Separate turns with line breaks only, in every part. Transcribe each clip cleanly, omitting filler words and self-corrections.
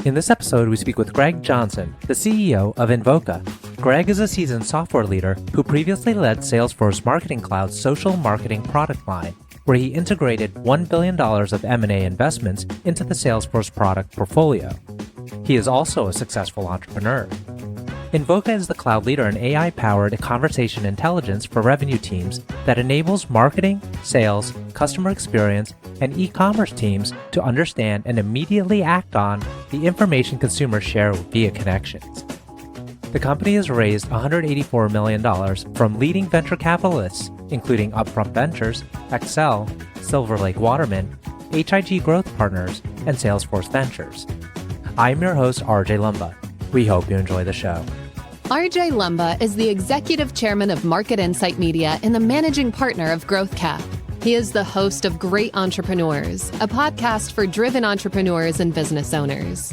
In this episode, we speak with Gregg Johnson, the CEO of Invoca. Gregg is a seasoned software leader who previously led Salesforce Marketing Cloud's social marketing product line, where he integrated $1 billion of M&A investments into the Salesforce product portfolio. He is also a successful entrepreneur. Invoca is the cloud leader in AI-powered conversation intelligence for revenue teams that enables marketing, sales, customer experience, and e-commerce teams to understand and immediately act on the information consumers share via connections. The company has raised $184 million from leading venture capitalists, including Upfront Ventures, Accel, Lake Waterman, H.I.G Growth Partners, and Salesforce Ventures. I'm your host, RJ Lumba. We hope you enjoy the show.
RJ Lumba is the executive chairman of Market Insight Media and the managing partner of GrowthCap. He is the host of Great Entrepreneurs, a podcast for driven entrepreneurs and business owners.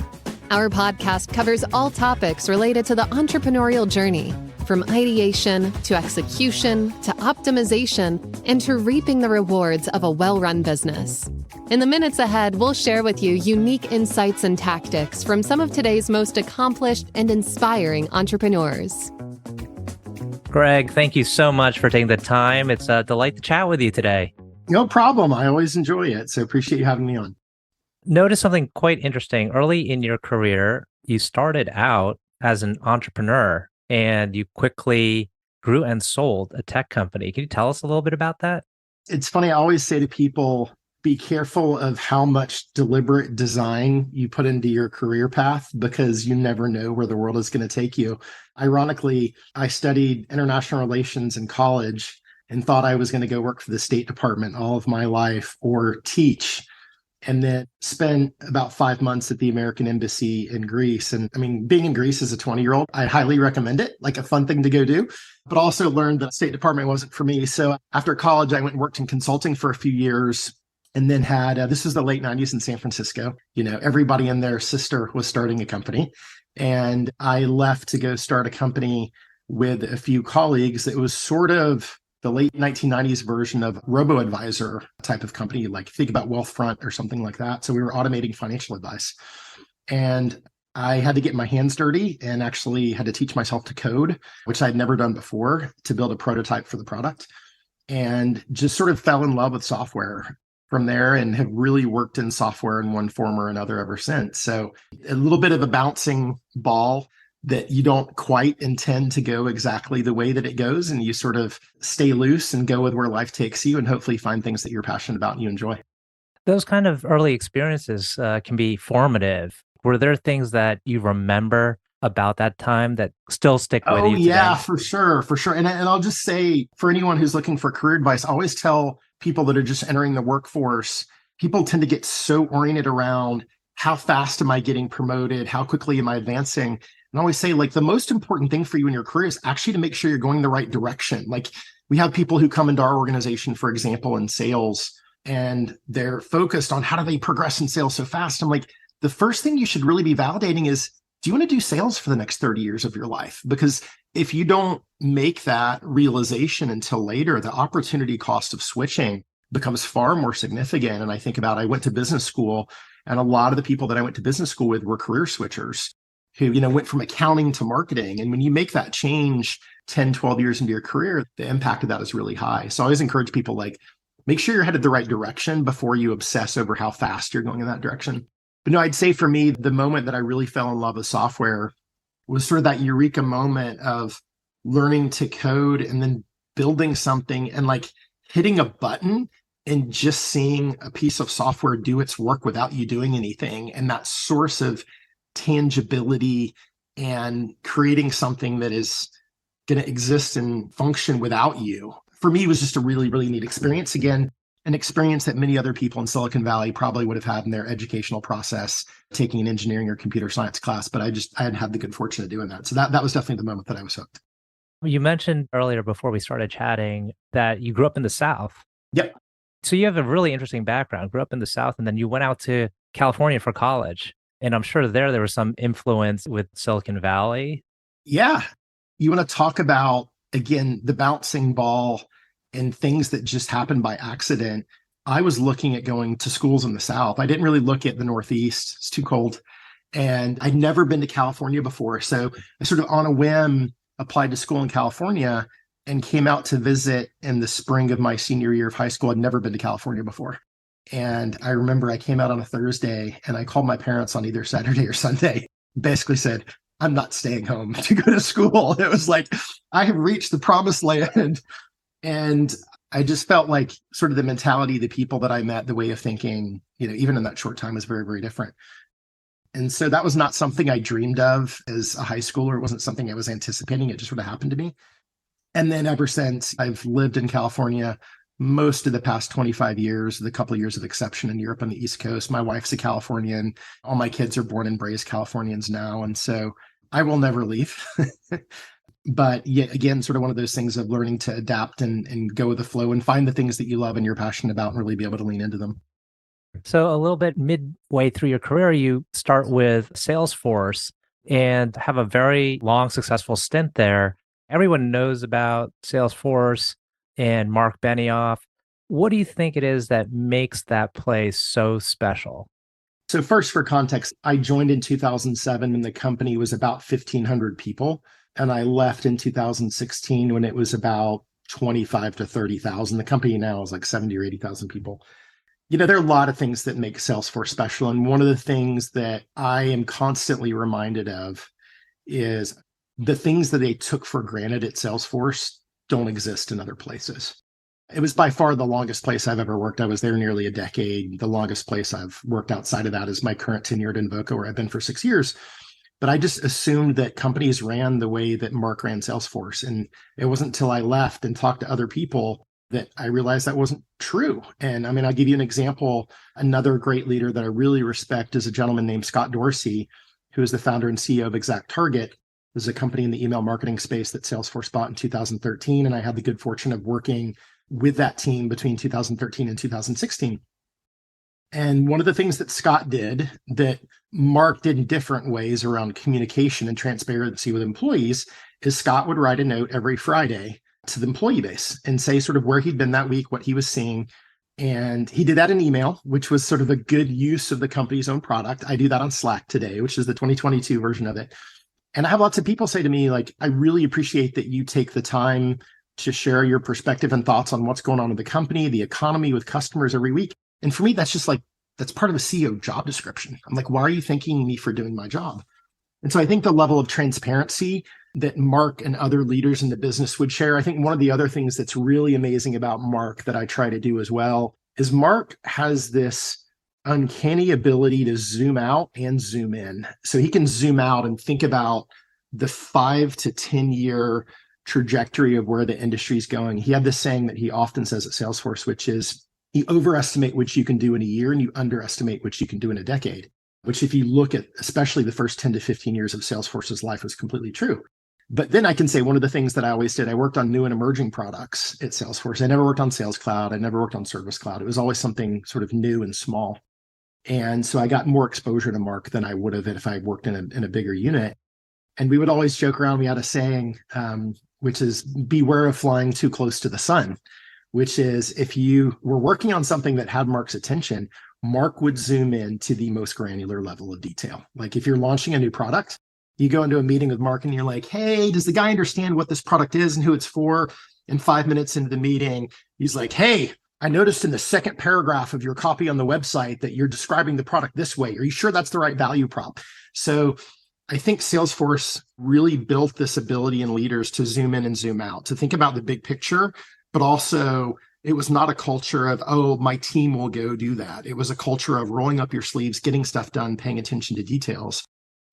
Our podcast covers all topics related to the entrepreneurial journey, from ideation to execution to optimization and to reaping the rewards of a well-run business. In the minutes ahead, we'll share with you unique insights and tactics from some of today's most accomplished and inspiring entrepreneurs.
Gregg, thank you so much for taking the time. It's a delight to chat with you today.
No problem. I always enjoy it. So appreciate you having me on.
Notice something quite interesting. Early in your career, you started out as an entrepreneur and you quickly grew and sold a tech company. Can you tell us a little bit about that?
It's funny. I always say to people, be careful of how much deliberate design you put into your career path because you never know where the world is going to take you. Ironically, I studied international relations in college and thought I was going to go work for the State Department all of my life or teach, and then spent about 5 months at the American Embassy in Greece. And I mean, being in Greece as a 20-year-old, I highly recommend it, like a fun thing to go do, but also learned that State Department wasn't for me. So after college, I went and worked in consulting for a few years. And then had, this was the late 90s in San Francisco. You know, everybody and their sister was starting a company. And I left to go start a company with a few colleagues. It was sort of the late 1990s version of robo-advisor type of company, like think about Wealthfront or something like that. So we were automating financial advice. And I had to get my hands dirty and actually had to teach myself to code, which I'd never done before, to build a prototype for the product. And just sort of fell in love with software from there and have really worked in software in one form or another ever since. So a little bit of a bouncing ball that you don't quite intend to go exactly the way that it goes. And you sort of stay loose and go with where life takes you and hopefully find things that you're passionate about and you enjoy.
Those kind of early experiences can be formative. Were there things that you remember about that time that still stick with you today?
Yeah, for sure. And I'll just say, for anyone who's looking for career advice, I always tell people that are just entering the workforce, people tend to get so oriented around how fast am I getting promoted? How quickly am I advancing? And I always say, like, the most important thing for you in your career is actually to make sure you're going the right direction. Like, we have people who come into our organization, for example, in sales, and they're focused on how do they progress in sales so fast. I'm like, the first thing you should really be validating is, do you want to do sales for the next 30 years of your life? Because if you don't make that realization until later, the opportunity cost of switching becomes far more significant. And I think about, I went to business school, and a lot of the people that I went to business school with were career switchers who, went from accounting to marketing. And when you make that change 10, 12 years into your career, the impact of that is really high. So I always encourage people, like, make sure you're headed the right direction before you obsess over how fast you're going in that direction. But no, I'd say for me, the moment that I really fell in love with software was sort of that eureka moment of learning to code and then building something and like hitting a button and just seeing a piece of software do its work without you doing anything. And that source of tangibility and creating something that is going to exist and function without you, for me, was just a really, really neat experience. Again, an experience that many other people in Silicon Valley probably would have had in their educational process, taking an engineering or computer science class, but I hadn't had the good fortune of doing that. So that was definitely the moment that I was hooked.
You mentioned earlier before we started chatting that you grew up in the South.
Yep.
So you have a really interesting background, grew up in the South, and then you went out to California for college. And I'm sure there was some influence with Silicon Valley.
Yeah. You want to talk about, again, the bouncing ball and things that just happened by accident. I was looking at going to schools in the South. I didn't really look at the Northeast. It's too cold. And I'd never been to California before. So I sort of on a whim applied to school in California and came out to visit in the spring of my senior year of high school. I'd never been to California before. And I remember I came out on a Thursday and I called my parents on either Saturday or Sunday, basically said, I'm not staying home to go to school. It was like, I have reached the promised land. And I just felt like sort of the mentality, the people that I met, the way of thinking, even in that short time was very, very different. And so that was not something I dreamed of as a high schooler. It wasn't something I was anticipating. It just sort of happened to me. And then ever since, I've lived in California most of the past 25 years, with a couple of years of exception in Europe on the East Coast. My wife's a Californian. All my kids are born and raised Californians now. And so I will never leave. But yet again, sort of one of those things of learning to adapt and go with the flow and find the things that you love and you're passionate about and really be able to lean into them.
So a little bit midway through your career, you start with Salesforce and have a very long, successful stint there. Everyone knows about Salesforce and Mark Benioff. What do you think it is that makes that place so special?
So first, for context, I joined in 2007 when the company was about 1,500 people. And I left in 2016 when it was about 25 to 30,000. The company now is like 70 or 80,000 people. There are a lot of things that make Salesforce special. And one of the things that I am constantly reminded of is the things that they took for granted at Salesforce don't exist in other places. It was by far the longest place I've ever worked. I was there nearly a decade. The longest place I've worked outside of that is my current tenure at Invoca, where I've been for 6 years. But I just assumed that companies ran the way that Mark ran Salesforce. And it wasn't until I left and talked to other people that I realized that wasn't true. And I mean, I'll give you an example. Another great leader that I really respect is a gentleman named Scott Dorsey, who is the founder and CEO of ExactTarget. This is a company in the email marketing space that Salesforce bought in 2013. And I had the good fortune of working with that team between 2013 and 2016. And one of the things that Scott did that Mark did in different ways around communication and transparency with employees is Scott would write a note every Friday to the employee base and say sort of where he'd been that week, what he was seeing. And he did that in email, which was sort of a good use of the company's own product. I do that on Slack today, which is the 2022 version of it. And I have lots of people say to me, like, I really appreciate that you take the time to share your perspective and thoughts on what's going on in the company, the economy with customers every week. And for me, that's just like, that's part of a CEO job description. I'm like, why are you thanking me for doing my job? And so I think the level of transparency that Mark and other leaders in the business would share. I think one of the other things that's really amazing about Mark that I try to do as well is Mark has this uncanny ability to zoom out and zoom in. So he can zoom out and think about the 5 to 10 year trajectory of where the industry is going. He had this saying that he often says at Salesforce, which is you overestimate what you can do in a year and you underestimate what you can do in a decade, which if you look at especially the first 10 to 15 years of Salesforce's life was completely true. But then I can say one of the things that I always did, I worked on new and emerging products at Salesforce. I never worked on Sales Cloud. I never worked on Service Cloud. It was always something sort of new and small. And so I got more exposure to Mark than I would have if I worked in a bigger unit. And we would always joke around. We had a saying, which is beware of flying too close to the sun, which is if you were working on something that had Mark's attention, Mark would zoom in to the most granular level of detail. Like if you're launching a new product, you go into a meeting with Mark and you're like, hey, does the guy understand what this product is and who it's for? And 5 minutes into the meeting, he's like, hey, I noticed in the second paragraph of your copy on the website that you're describing the product this way. Are you sure that's the right value prop? So I think Salesforce really built this ability in leaders to zoom in and zoom out, to think about the big picture, but also it was not a culture of, oh, my team will go do that. It was a culture of rolling up your sleeves, getting stuff done, paying attention to details.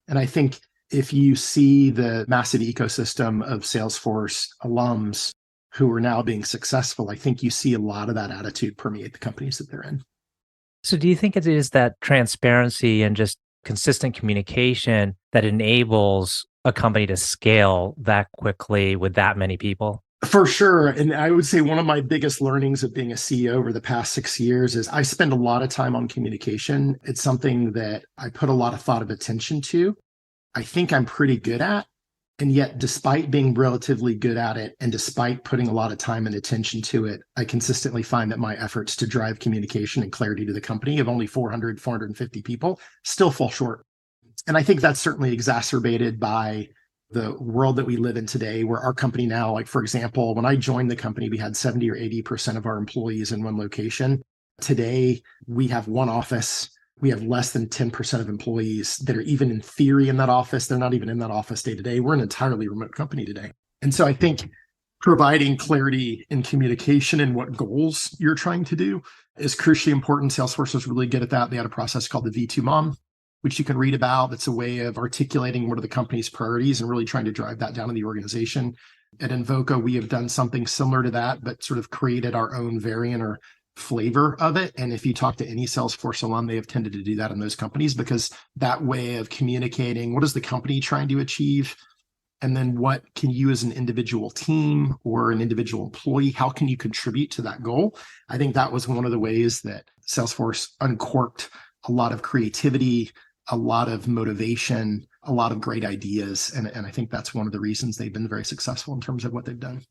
And I think if you see the massive ecosystem of Salesforce alums who are now being successful, I think you see a lot of that attitude permeate the companies that they're in.
So do you think it is that transparency and just consistent communication that enables a company to scale that quickly with that many people?
For sure. And I would say one of my biggest learnings of being a CEO over the past 6 years is I spend a lot of time on communication. It's something that I put a lot of thought of attention to. I think I'm pretty good at. And yet, despite being relatively good at it, and despite putting a lot of time and attention to it, I consistently find that my efforts to drive communication and clarity to the company of only 450 people still fall short. And I think that's certainly exacerbated by the world that we live in today, where our company now, like for example, when I joined the company, we had 70 or 80% of our employees in one location. Today, we have one office. We have less than 10% of employees that are even in theory in that office. They're not even in that office day to day. We're an entirely remote company today. And so I think providing clarity in communication and what goals you're trying to do is crucially important. Salesforce was really good at that. They had a process called the V2 MOM, which you can read about. It's a way of articulating what are the company's priorities and really trying to drive that down in the organization. At Invoca, we have done something similar to that, but sort of created our own variant or flavor of it. And if you talk to any Salesforce alum, they have tended to do that in those companies, because that way of communicating what is the company trying to achieve, and then what can you as an individual team or an individual employee, how can you contribute to that goal? I think that was one of the ways that Salesforce uncorked a lot of creativity, a lot of motivation, a lot of great ideas. And I think that's one of the reasons they've been very successful in terms of what they've done.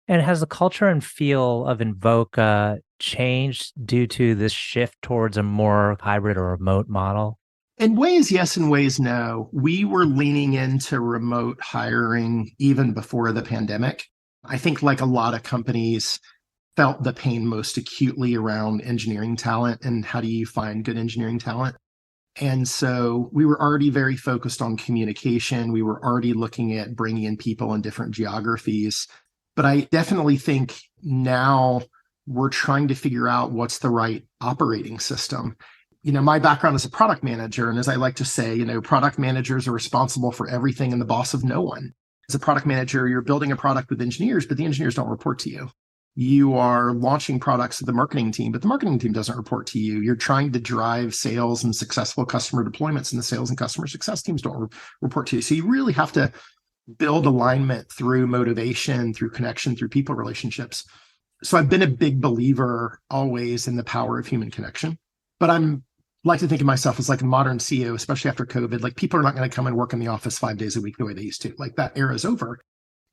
And has the culture and feel of Invoca changed due to this shift towards a more hybrid or remote model?
In ways, yes, in ways, no. We were leaning into remote hiring even before the pandemic. I think like a lot of companies felt the pain most acutely around engineering talent and how do you find good engineering talent. And so we were already very focused on communication. We were already looking at bringing in people in different geographies. But I definitely think now we're trying to figure out what's the right operating system. My background is a product manager. And as I like to say, product managers are responsible for everything and the boss of no one. As a product manager, you're building a product with engineers, but the engineers don't report to you. You are launching products with the marketing team, but the marketing team doesn't report to you. You're trying to drive sales and successful customer deployments, and the sales and customer success teams don't report to you. So you really have to build alignment through motivation, through connection, through people relationships. So I've been a big believer always in the power of human connection, but I'm like to think of myself as like a modern CEO, especially after COVID. Like people are not going to come and work in the office 5 days a week the way they used to. Like that era is over.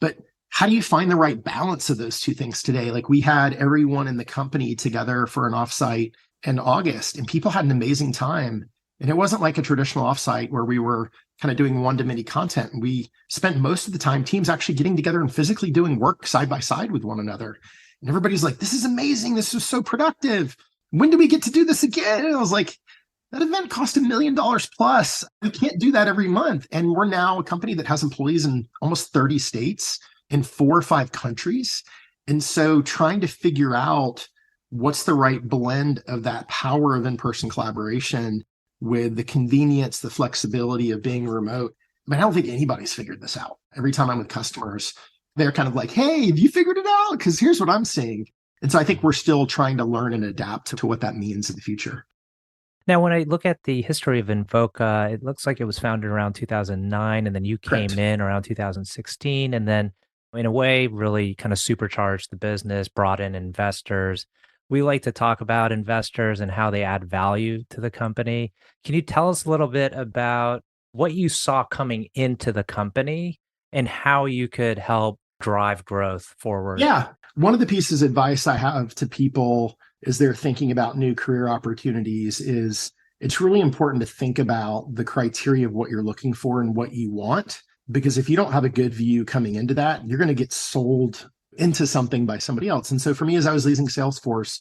But how do you find the right balance of those two things today? Like we had everyone in the company together for an offsite in August, and people had an amazing time. And it wasn't like a traditional offsite where we were kind of doing one-to-many content. We spent most of the time teams actually getting together and physically doing work side by side with one another. And everybody's like, this is amazing. This is so productive. When do we get to do this again? And I was like, that event cost $1 million plus. We can't do that every month. And we're now a company that has employees in almost 30 states in 4 or 5 countries. And so trying to figure out what's the right blend of that power of in-person collaboration with the convenience, the flexibility of being remote. I mean, I don't think anybody's figured this out. Every time I'm with customers, they're kind of like, hey, have you figured it out? Because here's what I'm seeing. And so I think we're still trying to learn and adapt to what that means in the future.
Now, when I look at the history of Invoca, it looks like it was founded around 2009, and then you came
Correct.
in around 2016, and then in a way really kind of supercharged the business, brought in investors. We like to talk about investors and how they add value to the company. Can you tell us a little bit about what you saw coming into the company and how you could help drive growth forward?
Yeah. One of the pieces of advice I have to people as they're thinking about new career opportunities is it's really important to think about the criteria of what you're looking for and what you want. Because if you don't have a good view coming into that, you're going to get sold into something by somebody else. And so for me, as I was leaving Salesforce,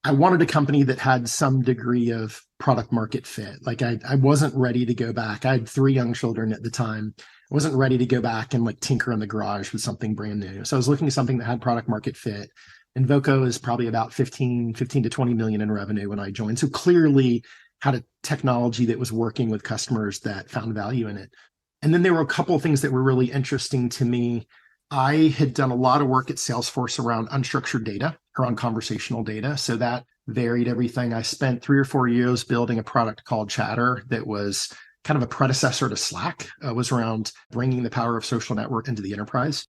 I wanted a company that had some degree of product market fit. Like I wasn't ready to go back. I had 3 young children at the time. I wasn't ready to go back and like tinker in the garage with something brand new. So I was looking at something that had product market fit. Invoca is probably about 15 to 20 million in revenue when I joined. So clearly had a technology that was working with customers that found value in it. And then there were a couple of things that were really interesting to me. I had done a lot of work at Salesforce around unstructured data, around conversational data. So that varied everything. I spent 3 or 4 years building a product called Chatter that was kind of a predecessor to Slack. It was around bringing the power of social network into the enterprise.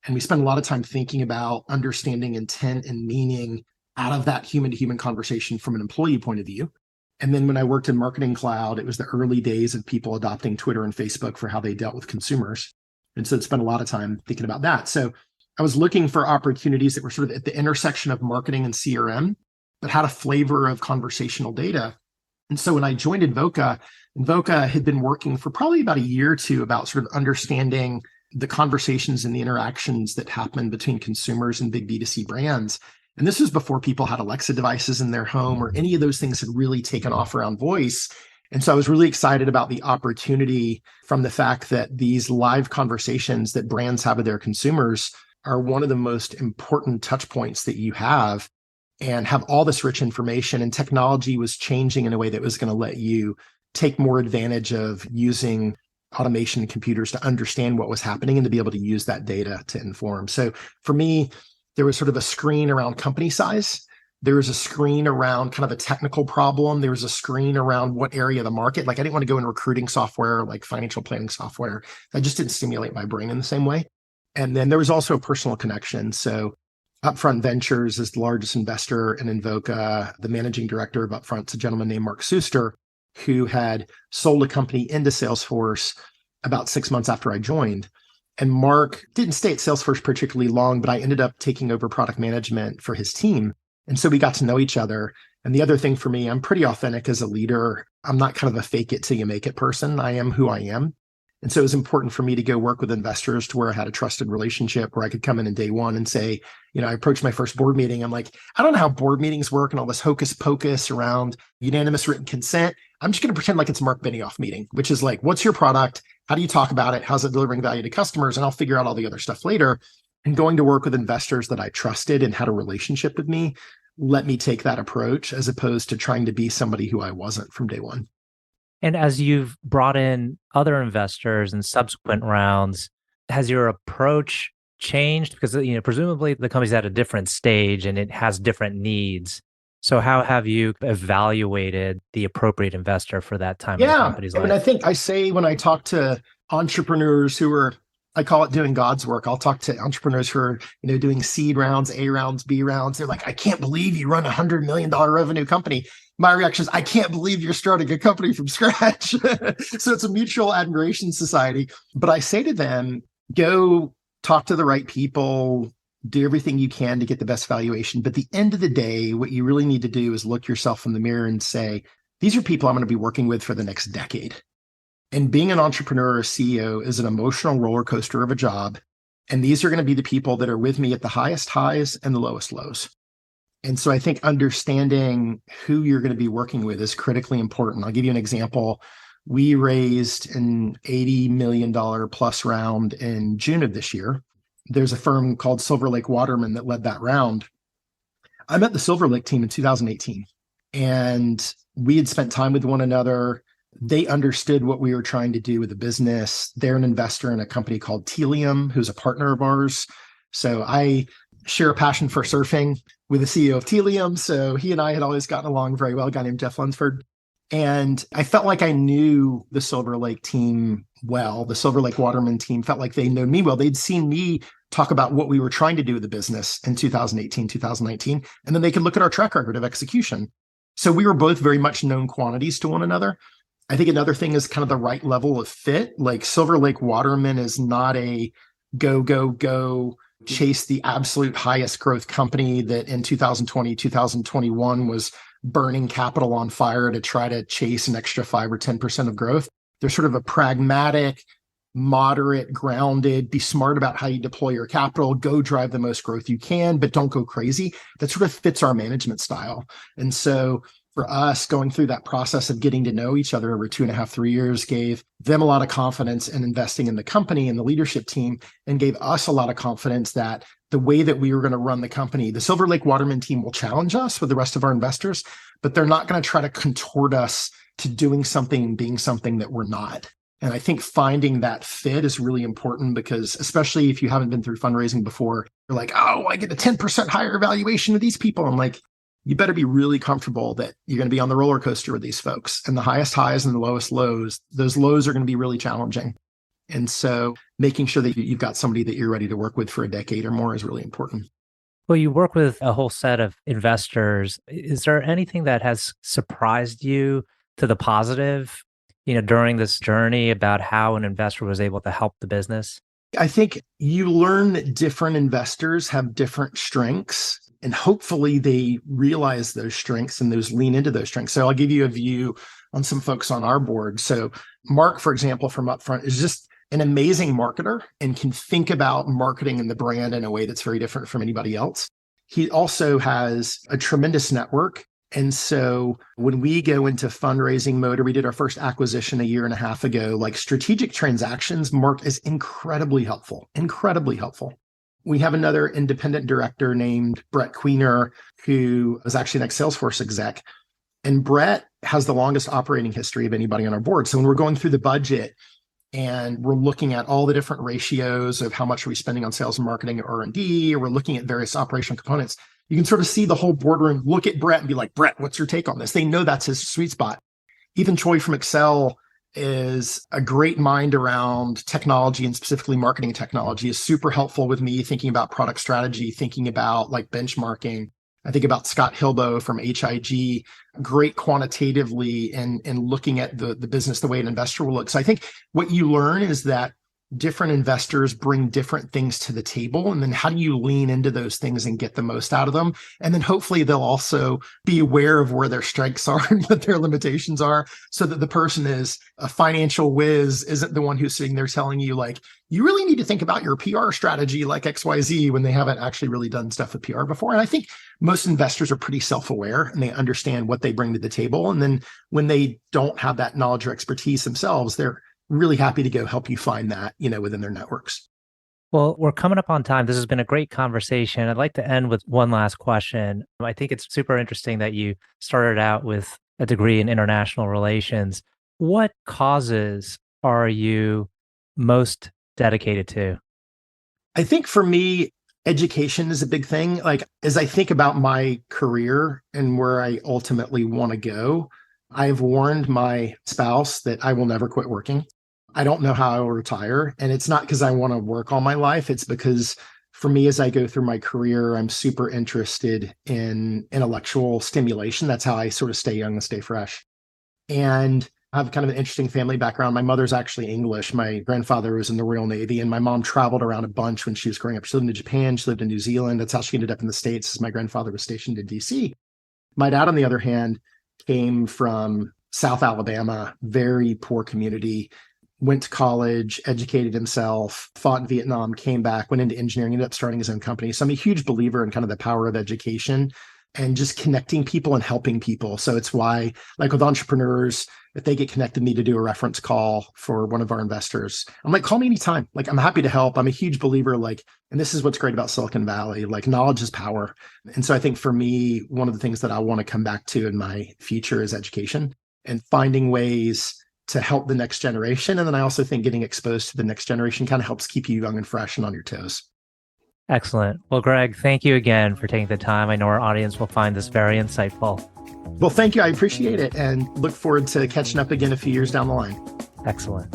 And we spent a lot of time thinking about understanding intent and meaning out of that human-to-human conversation from an employee point of view. And then when I worked in Marketing Cloud, it was the early days of people adopting Twitter and Facebook for how they dealt with consumers. And so I spent a lot of time thinking about that. So I was looking for opportunities that were sort of at the intersection of marketing and CRM, but had a flavor of conversational data. And so when I joined Invoca had been working for probably about a year or two about sort of understanding the conversations and the interactions that happen between consumers and big B2C brands. And this was before people had Alexa devices in their home or any of those things had really taken off around voice. And so I was really excited about the opportunity from the fact that these live conversations that brands have with their consumers are one of the most important touch points that you have and have all this rich information. And technology was changing in a way that was going to let you take more advantage of using automation and computers to understand what was happening and to be able to use that data to inform. So for me, there was sort of a screen around company size. There was a screen around kind of a technical problem. There was a screen around what area of the market. Like I didn't want to go in recruiting software, like financial planning software. That just didn't stimulate my brain in the same way. And then there was also a personal connection. So Upfront Ventures is the largest investor in Invoca. The managing director of Upfront is a gentleman named Mark Suster, who had sold a company into Salesforce about 6 months after I joined. And Mark didn't stay at Salesforce particularly long, but I ended up taking over product management for his team. And so we got to know each other. And the other thing for me, I'm pretty authentic as a leader. I'm not kind of a fake it till you make it person. I am who I am. And so it was important for me to go work with investors to where I had a trusted relationship where I could come in day one and say, I approached my first board meeting. I'm like, I don't know how board meetings work and all this hocus pocus around unanimous written consent. I'm just going to pretend like it's a Mark Benioff meeting, which is like, what's your product? How do you talk about it? How's it delivering value to customers? And I'll figure out all the other stuff later. And going to work with investors that I trusted and had a relationship with me, let me take that approach as opposed to trying to be somebody who I wasn't from day one.
And as you've brought in other investors in subsequent rounds, has your approach changed? Because presumably the company's at a different stage and it has different needs. So how have you evaluated the appropriate investor for that time in the company's life?
And I think I say when I talk to entrepreneurs who are, I call it doing God's work. I'll talk to entrepreneurs who are, doing seed rounds, A rounds, B rounds. They're like, I can't believe you run $100 million revenue company. My reaction is, I can't believe you're starting a company from scratch. So it's a mutual admiration society. But I say to them, go talk to the right people, do everything you can to get the best valuation. But at the end of the day, what you really need to do is look yourself in the mirror and say, these are people I'm going to be working with for the next decade. And being an entrepreneur or CEO is an emotional roller coaster of a job. And these are going to be the people that are with me at the highest highs and the lowest lows. And so I think understanding who you're going to be working with is critically important. I'll give you an example. We raised an $80 million plus round in June of this year. There's a firm called Lake Waterman that led that round. I met the Silver Lake team in 2018, and we had spent time with one another. They understood what we were trying to do with the business. They're an investor in a company called Telium, who's a partner of ours. So I share a passion for surfing with the CEO of Telium. So he and I had always gotten along very well, a guy named Jeff Lunsford. And I felt like I knew the Silver Lake team well. The Silver Lake Waterman team felt like they knew me well. They'd seen me talk about what we were trying to do with the business in 2018, 2019, and then they could look at our track record of execution. So we were both very much known quantities to one another. I think another thing is kind of the right level of fit. Like Silver Lake Waterman is not a go, chase the absolute highest growth company that in 2020, 2021 was burning capital on fire to try to chase an extra 5 or 10% of growth. They're sort of a pragmatic, moderate, grounded, be smart about how you deploy your capital, go drive the most growth you can, but don't go crazy. That sort of fits our management style. And so for us, going through that process of getting to know each other over 2.5, 3 years gave them a lot of confidence in investing in the company and the leadership team, and gave us a lot of confidence that the way that we were going to run the company, the Silver Lake Waterman team will challenge us with the rest of our investors, but they're not going to try to contort us to doing something and being something that we're not. And I think finding that fit is really important because, especially if you haven't been through fundraising before, you're like, oh, I get a 10% higher valuation with these people. I'm like, you better be really comfortable that you're going to be on the roller coaster with these folks, and the highest highs and the lowest lows. Those lows are going to be really challenging. And so making sure that you've got somebody that you're ready to work with for a decade or more is really important.
Well, you work with a whole set of investors. Is there anything that has surprised you to the positive, during this journey about how an investor was able to help the business?
I think you learn that different investors have different strengths. And hopefully they realize those strengths and those lean into those strengths. So I'll give you a view on some folks on our board. So Mark, for example, from Upfront is just an amazing marketer and can think about marketing and the brand in a way that's very different from anybody else. He also has a tremendous network. And so when we go into fundraising mode, or we did our first acquisition a year and a half ago, like strategic transactions, Mark is incredibly helpful, incredibly helpful. We have another independent director named Brett Queener, who is actually an ex-Salesforce exec. And Brett has the longest operating history of anybody on our board. So when we're going through the budget and we're looking at all the different ratios of how much are we spending on sales and marketing or R&D, or we're looking at various operational components, you can sort of see the whole boardroom look at Brett and be like, Brett, what's your take on this? They know that's his sweet spot. Even Choi from Accel is a great mind around technology, and specifically marketing technology, is super helpful with me thinking about product strategy, thinking about like benchmarking. I think about Scott Hilbo from H.I.G, great quantitatively in looking at the business the way an investor will look. So I think what you learn is that different investors bring different things to the table. And then how do you lean into those things and get the most out of them? And then hopefully they'll also be aware of where their strengths are and what their limitations are, so that the person is a financial whiz isn't the one who's sitting there telling you like, you really need to think about your PR strategy like XYZ, when they haven't actually really done stuff with PR before. And I think most investors are pretty self-aware and they understand what they bring to the table. And then when they don't have that knowledge or expertise themselves, they're really happy to go help you find that, within their networks.
Well, we're coming up on time. This has been a great conversation. I'd like to end with one last question. I think it's super interesting that you started out with a degree in international relations. What causes are you most dedicated to?
I think for me, education is a big thing. Like, as I think about my career and where I ultimately want to go, I've warned my spouse that I will never quit working. I don't know how I will retire. And it's not because I want to work all my life. It's because for me, as I go through my career, I'm super interested in intellectual stimulation. That's how I sort of stay young and stay fresh. And I have kind of an interesting family background. My mother's actually English. My grandfather was in the Royal Navy, and my mom traveled around a bunch when she was growing up. She lived in Japan. She lived in New Zealand. That's how she ended up in the States, as my grandfather was stationed in DC. My dad, on the other hand, came from South Alabama, very poor community, went to college, educated himself, fought in Vietnam, came back, went into engineering, ended up starting his own company. So I'm a huge believer in kind of the power of education and just connecting people and helping people. So it's why, like with entrepreneurs, if they get connected me to do a reference call for one of our investors, I'm like, call me anytime. Like, I'm happy to help. I'm a huge believer, like, and this is what's great about Silicon Valley, like knowledge is power. And so I think for me, one of the things that I want to come back to in my future is education and finding ways to help the next generation. And then I also think getting exposed to the next generation kind of helps keep you young and fresh and on your toes.
Excellent. Well, Gregg, thank you again for taking the time. I know our audience will find this very insightful.
Well, thank you. I appreciate it and look forward to catching up again a few years down the line.
Excellent.